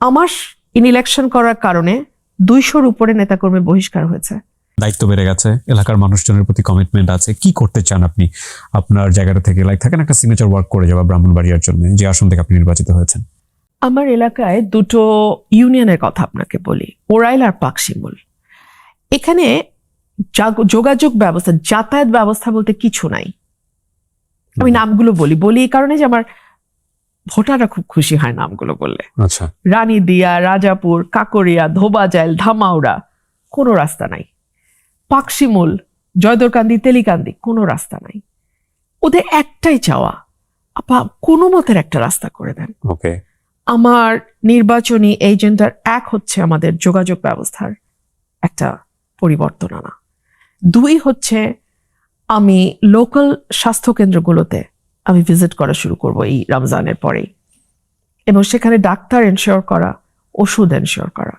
আমার ইলেকশন করার কারণে 200-র উপরে নেতাকর্মী বহিষ্কার হয়েছে। দায়িত্ব বেড়ে গেছে, এলাকার মানুষজনের প্রতি কমিটমেন্ট আছে। কি করতে চান আপনি আপনার জায়গাটা থেকে? লাইক থাকেন একটা সিগনেচার ওয়ার্ক করে যাওয়া ব্রাহ্মণবাড়িয়ার জন্য, যে আসন থেকে আপনি নির্বাচিত হয়েছেন। আমার এলাকায় 2টো ইউনিয়নের কথা আপনাকে বলি, ওরাইল আর পাকশিমুল। এখানে যোগাযোগ ব্যবস্থা, যাতায়াত ব্যবস্থা বলতে কিছু নাই। আমি নামগুলো বলি এই কারণে যে আমার ভোটাররা খুব খুশি হয় নামগুলো বললে। আচ্ছা। রানীদিয়া, রাজাপুর, কাকরিয়া, ধোবাজাইল, ধামাউড়া, কোনো রাস্তা নাই। পাকশিমুল, জয়দরকান্দি, তেলিকান্দি, কোনো রাস্তা নাই। ওদের একটাই চাওয়া, আপা কোনো মতের একটা রাস্তা করে দেন। ওকে। আমার নির্বাচনী এজেন্ডার এক হচ্ছে আমাদের যোগাযোগ ব্যবস্থার একটা পরিবর্তন আনা। 2 হচ্ছে আমি লোকাল স্বাস্থ্যকেন্দ্রগুলোতে আমি ভিজিট করা শুরু করব এই রমজানের পরেই, এবং সেখানে ডাক্তার এনশিওর করা, ওষুধ এনশিওর করা।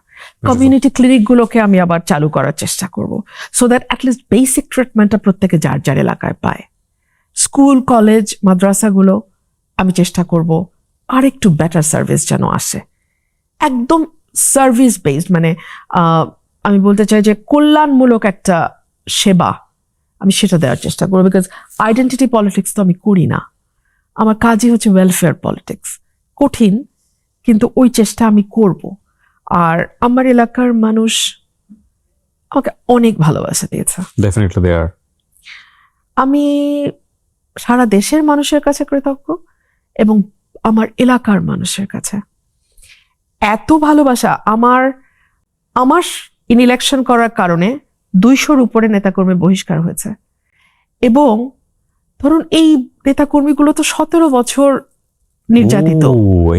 কমিউনিটি ক্লিনিকগুলোকে আমি আবার চালু করার চেষ্টা করব, সো দ্যাট অ্যাটলিস্ট বেসিক ট্রিটমেন্টটা প্রত্যেকে যার যার এলাকায় পায়। স্কুল, কলেজ, মাদ্রাসাগুলো আমি চেষ্টা করব আর একটু বেটার সার্ভিস যেন আসে, একদম সার্ভিস বেসড, মানে আমি বলতে চাই যে কল্যাণমূলক একটা সেবা আমি সেটা দেওয়ার চেষ্টা করবো। বিকজ আইডেন্টিটি পলিটিক্স তো আমি করি না, আমার কাজই হচ্ছে ওয়েলফেয়ার পলিটিক্স। কঠিন, কিন্তু ওই চেষ্টা আমি করব। আর আমার এলাকার মানুষ আমাকে অনেক ভালোবাসা দিয়েছে। ডেফিনেটলি দে আর। আমি সারা দেশের মানুষের কাছে কৃতজ্ঞ, এবং আমার এলাকার মানুষের কাছে এত ভালোবাসা। আমার ইলেকশন করার কারণে 200-র উপরে নেতাকর্মী বহিষ্কার হয়েছে, এবং ধরুন এই নেতাকর্মীগুলো তো 17 বছর নির্যাতিত।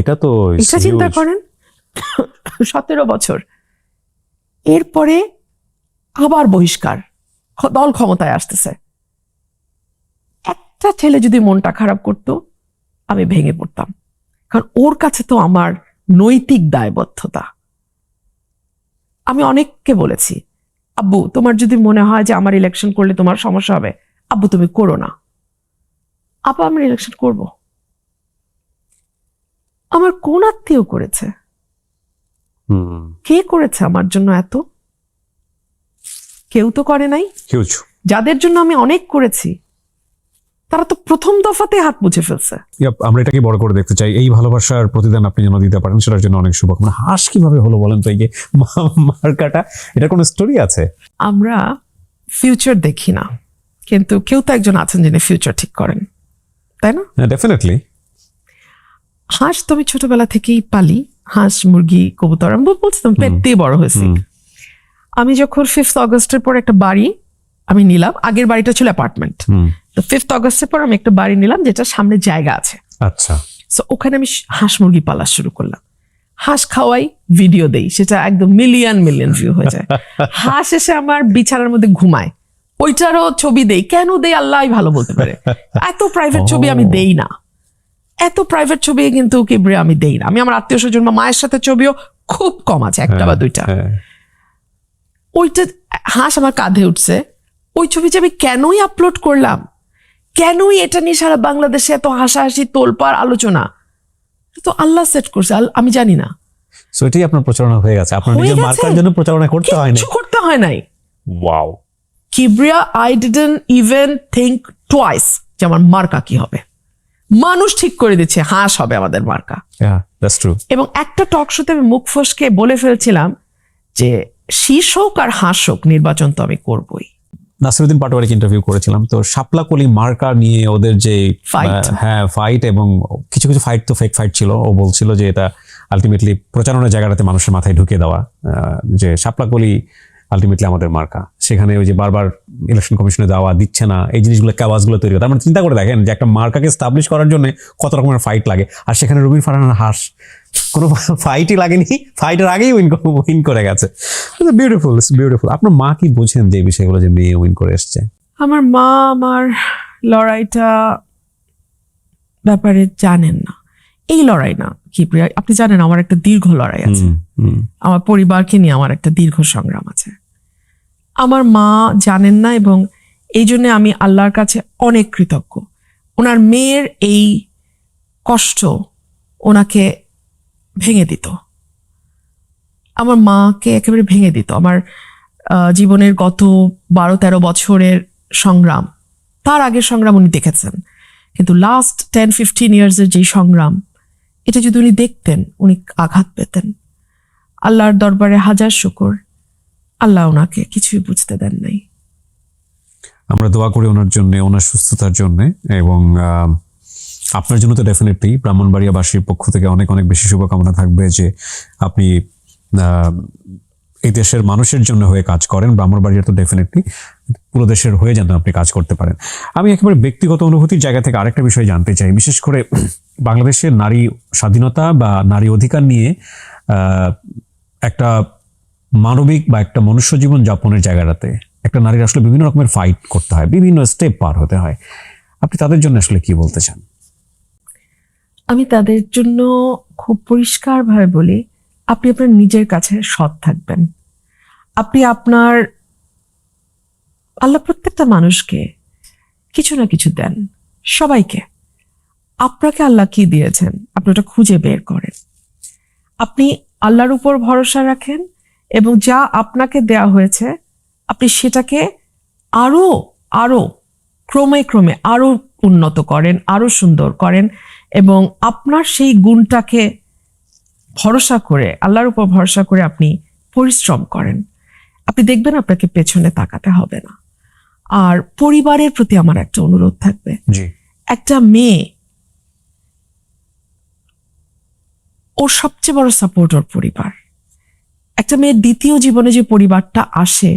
এটা চিন্তা করেন, 17 বছর, এরপরে আবার বহিষ্কার, দল ক্ষমতায় আসতেছে। একটা ছেলে যদি মনটা খারাপ করতো আমি ভেঙে পড়তাম, কারণ ওর কাছে তো আমার নৈতিক দায়বদ্ধতা। আমি অনেককে বলেছি, আব্বু তোমার যদি মনে হয় যে আমার ইলেকশন করলে তোমার সমস্যা হবে, আব্বু তুমি করো না। আপা আমি ইলেকশন করব। আমার কোন আত্মীয় করেছে? কে করেছে আমার জন্য এত? কেউ তো করে নাই। যাদের জন্য আমি অনেক করেছি তারা তো প্রথম দফাতে হাত মুছে ফেলছে। আমরা এটাকে বড় করে দেখতে চাই। এই ভালোবাসার প্রতিদান আপনি যেন দিতে পারেন, সেটার জন্য অনেক শুভকামনা। হাঁস কিভাবে হলো বলেন তো, এই যে মার্কাটা, এটা কোনো স্টোরি আছে? আমরা ফিউচার দেখি না, কিন্তু কেউ তো একজন আছেন যিনি ফিউচার ঠিক করেন, তাই না? ডেফিনেটলি। হাঁস তো আমি ছোটবেলা থেকেই পালি, হাঁস, মুরগি, কবুতর। আমি বলছিলাম পেট দিয়ে বড় হয়েছি। আমি যখন 5th অগস্টের পর একটা বাড়ি আমি নিলাম, আগের বাড়িটা ছিল অ্যাপার্টমেন্ট, তো 5th অগস্টের পর আমি একটা বাড়ি নিলাম যেটা সামনে জায়গা আছে। আচ্ছা। সো ওখানে আমি হাঁস মুরগি পালা শুরু করলাম। হাঁস খাওয়াই, ভিডিও দেই, সেটা একদম মিলিয়ন ভিউ হয়ে যায়। হাঁস এসে আমার বিছানার মধ্যে ঘুমায়, ওইটারও ছবি দেই। কেন দেই আল্লাহ ভালো বলতে পারে। এত প্রাইভেট ছবি আমি দেই না, এত প্রাইভেট ছবি কিন্তু কিবরিয়া আমি দেই না। আমি আমার আত্মীয় স্বজন বা মায়ের সাথে ছবিও খুব কম আছে, একটা বা 2টা। ওইটা হাঁস আমার কাঁধে উঠছে, ওই ছবি যে আমি কেনই আপলোড করলাম, কেনই এটা নিয়ে সারা বাংলাদেশে এত হাসাহাসি, তোলপাড়, আলোচনা, তো আল্লাহ সেট করছে, আমি জানি না। সো এটাই আপনার প্রচারণা হয়ে গেছে, আপনার নিজের মার্কার জন্য প্রচারণা করতে হয় না, কিছু করতে হয় নাই। Wow. Kibria, I didn't even think twice যে আমার মার্কা কি হবে। মানুষ ঠিক করে দিচ্ছে হাঁস হবে আমাদের মার্কা। That's true. এবং একটা টক শোতে আমি মুখ ফসকে বলে ফেলছিলাম যে শীষ হোক আর হাঁস হোক, নির্বাচন তো আমি করবই। নাসিরউদ্দিন পাটোয়ারিকে ইন্টারভিউ করেছিলাম, তো শাপলা কলি মার্কা নিয়ে ওদের যে ফাইট, এবং কিছু কিছু ফাইট তো ফেক ফাইট ছিল। ও বলছিল যে এটা আলটিমেটলি প্রচারণার জায়গাটাতে মানুষের মাথায় ঢুকিয়ে দেওয়া, যে শাপলা কলি আলটিমেটলি আমাদের মার্কা। সেখানে ওই যে বারবার ইলেকশন কমিশনে দেওয়া দিচ্ছে না, এই জিনিসগুলো, আওয়াজগুলো তৈরি হয়। তার মানে চিন্তা করে দেখেন যে একটা মার্কাকে এস্টাবলিশ করার জন্য কত রকমের ফাইট লাগে, আর সেখানে রুবিন ফারহানার হাঁস কোনো ফাইটই লাগেনি, ফাইটের আগেই উইন করে গেছে। Beautiful, beautiful. আপনার মা কি বোঝেন যে এই বিষয়গুলো, যে মেয়ে উইন করে এসছে? আমার মা আমার লড়াইটা ব্যাপারে জানেন না। এই লড়াই না কিবরিয়া, আপনি জানেন আমার একটা দীর্ঘ লড়াই আছে, আমার পরিবারকে নিয়ে আমার একটা দীর্ঘ সংগ্রাম আছে। আমার মা জানেন না, এবং এই জন্য আমি আল্লাহর কাছে অনেক কৃতজ্ঞ। ওনার মেয়ের এই কষ্ট ওনাকে ভেঙে দিত, আমার মাকে একেবারে ভেঙে দিত। আমার জীবনের গত 12-13 বছরের সংগ্রাম, তার আগের সংগ্রাম উনি দেখেছেন, কিন্তু লাস্ট 10-15 ইয়ার্সের যেই সংগ্রাম, এটা যদি উনি দেখতেন উনি আঘাত পেতেন। আল্লাহর দরবারে হাজার শুকর, আল্লাহ ওনাকে কিছুই বুঝতে দেন নাই। আমরা দোয়া করি ওনার জন্য, ওনার সুস্থতার জন্য, এবং আপনার জন্য তো ডেফিনেটলি ব্রাহ্মণবাড়িয়াবাসীর পক্ষ থেকে অনেক অনেক বেশি শুভকামনা থাকবে যে আপনি এই দেশের মানুষের জন্য হয়ে কাজ করেন। ব্রাহ্মণবাড়িয়া তো ডেফিনেটলি পুরো দেশের হয়ে যেন আপনি কাজ করতে পারেন। আমি একেবারে ব্যক্তিগত অনুভূতির জায়গা থেকে আরেকটা বিষয় জানতে চাই, বিশেষ করে বাংলাদেশের নারী স্বাধীনতা বা নারী অধিকার নিয়ে একটা মানবিক বা একটা মনুষ্য জীবন যাপনের জায়গাটাতে একটা নারীর আসলে বিভিন্ন রকমের ফাইট করতে হয়, বিভিন্ন স্টেপ পার হতে হয়। আপনি তাদের জন্য আসলে কি বলতে চান? আমি তাদের জন্য খুব পরিষ্কারভাবে বলি, আপনি আপনার নিজের কাছে সৎ থাকবেন। আপনি আপনার, আল্লাহ প্রত্যেকটা মানুষকে কিছু না কিছু দেন, সবাইকে। আপনাকে আল্লাহ কি দিয়েছেন আপনি ওটা খুঁজে বের করেন। আপনি আল্লাহর উপর ভরসা রাখেন এবং যা আপনাকে দেয়া হয়েছে আপনি সেটাকে আরো আরো ক্রমে ক্রমে আরো উন্নত করেন, আরো সুন্দর করেন, এবং আপনার সেই গুণটাকে ভরসা করে, আল্লাহর উপর ভরসা করে আপনি পরিশ্রম করেন। আপনি দেখবেন আপনাকে পেছনে তাকাতে হবে না। আর পরিবারের প্রতি আমার একটা অনুরোধ থাকবে, একটা মেয়ে, ওর সবচেয়ে বড় সাপোর্ট ওর পরিবার। একটা মেয়ের দ্বিতীয় জীবনে যে পরিবারটা আসে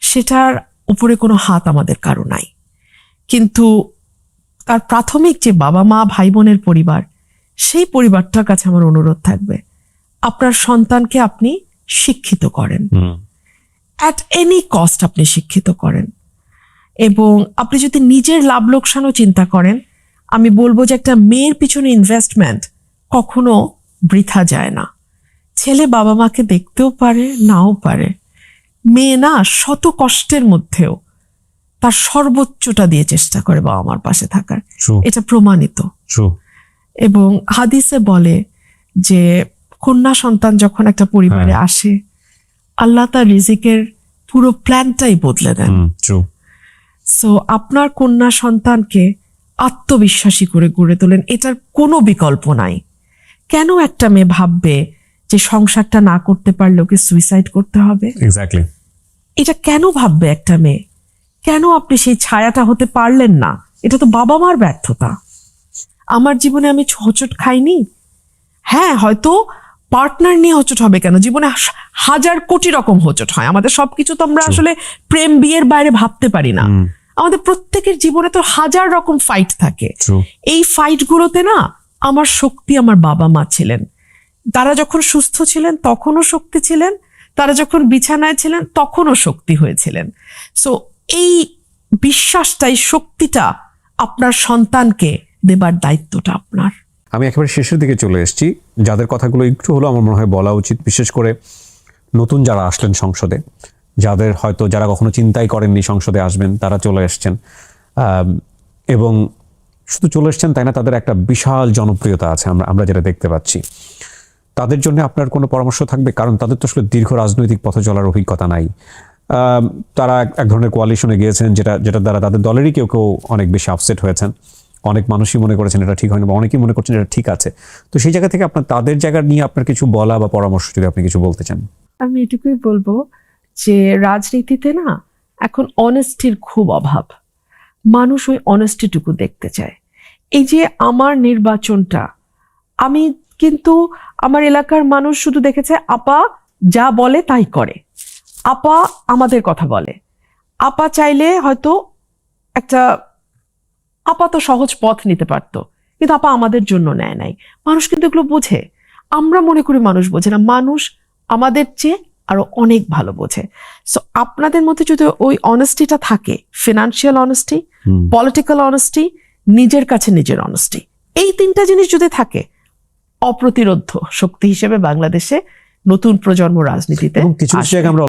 সেটার উপরে কোনো হাত আমাদের কারো নাই, কিন্তু তার প্রাথমিক যে বাবা মা ভাই বোনের পরিবার, সেই পরিবারটার কাছে আমার অনুরোধ থাকবে, আপনার সন্তানকে আপনি শিক্ষিত করেন, অ্যাট এনি কস্ট আপনি শিক্ষিত করেন। এবং আপনি যদি নিজের লাভ লোকসানও চিন্তা করেন, আমি বলবো যে একটা মেয়ের পিছনে ইনভেস্টমেন্ট কখনো বৃথা যায় না। ছেলে বাবা মাকে দেখতেও পারে, নাও পারে, মেয়ে না শত কষ্টের মধ্যেও তার সর্বোচ্চটা দিয়ে চেষ্টা করে বাবা মার পাশে থাকার, এটা প্রমাণিত। এবং হাদিসে বলে যে কন্যা সন্তান যখন একটা পরিবারে আসে, আল্লাহ তার রিজিকের পুরো প্ল্যানটাই বদলে দেন। সো আপনার কন্যা সন্তানকে আত্মবিশ্বাসী করে গড়ে তোলেন, এটার কোনো বিকল্প নাই। কেন একটা মেয়ে ভাববে যে সংসারটা না করতে পারলে ওকে সুইসাইড করতে হবে? এক্স্যাক্টলি, এটা কেন ভাববে একটা মেয়ে? কেন আপনি সেই ছায়াটা হতে পারলেন না? এটা তো বাবা মার ব্যর্থতা। আমার জীবনে আমি হোঁচট খাইনি, হ্যাঁ হয়তো পার্টনার নিয়ে হোঁচট হবে কেন, জীবনে হাজার কোটি রকম হোঁচট হয়। আমাদের সবকিছু তো আমরা আসলে প্রেম বিয়ের বাইরে ভাবতে পারি না। আমাদের প্রত্যেকের জীবনে তো হাজার রকম ফাইট থাকে। এই ফাইট গুলোতে না আমার শক্তি আমার বাবা মা ছিলেন। তারা যখন সুস্থ ছিলেন তখনও শক্তি ছিলেন, তারা যখন বিছানায় ছিলেন তখনও শক্তি হয়েছিলেন। সো এই বিশ্বাসটাই, শক্তিটা আপনার সন্তানকে দেবার দায়িত্বটা আপনার। আমি একেবারে শেষের দিকে চলে এসেছি, যাদের কথাগুলো একটু হলো আমার মনে হয় বলা উচিত, বিশেষ করে নতুন যারা আসলেন সংসদে, যাদের হয়তো যারা কখনো চিন্তাই করেননি সংসদে আসবেন, তারা চলে এসছেন, এবং শুধু চলে এসছেন তাই না, তাদের একটা বিশাল জনপ্রিয়তা আছে আমরা যেটা দেখতে পাচ্ছি। তাদের জন্য আপনার কোনো পরামর্শ থাকবে? কারণ তাদের তো আসলে দীর্ঘ রাজনৈতিক পথে চলার অভিজ্ঞতা নাই। তারা এক ধরনের কোয়ালিশনে গিয়েছেন, যেটা দ্বারা তাদের দলেরই কেউ কেউ অনেক বেশি আপসেট হয়েছেন। অনেক মানুষই মনে করেছেন এটা ঠিক হয়নি, বা অনেকেই মনে করছেন এটা ঠিক আছে। তো সেই জায়গা থেকে আপনার তাদের জায়গা নিয়ে আপনার কিছু বলা বা পরামর্শ যদি আপনি কিছু বলতে চান। আমি এটুকুই বলবো যে রাজনীতিতে না এখন অনেস্টির খুব অভাব। মানুষ ওই অনেস্টিটুকু দেখতে চায়। এই যে আমার নির্বাচনটা, আমি কিন্তু আমার এলাকার মানুষ শুধু দেখেছে আপা যা বলে তাই করে, আপা আমাদের কথা বলে, আপা চাইলে হয়তো একটা আপা তো সহজ পথ নিতে পারতো, কিন্তু আপা আমাদের জন্য নেয় নাই। মানুষ কিন্তু এগুলো বোঝে। আমরা মনে করি মানুষ বোঝে না, মানুষ আমাদের চেয়ে আরো অনেক ভালো বোঝে। সো আপনাদের মধ্যে যদি ওই অনেস্টিটা থাকে, ফিনান্সিয়াল অনেস্টি, পলিটিক্যাল অনেস্টি, নিজের কাছে নিজের অনেস্টি, এই তিনটা জিনিস যদি থাকে, অপ্রতিরোধ্য শক্তি হিসেবে বাংলাদেশে নতুন প্রজন্ম রাজনীতিতে কিছু জায়গায় আমরা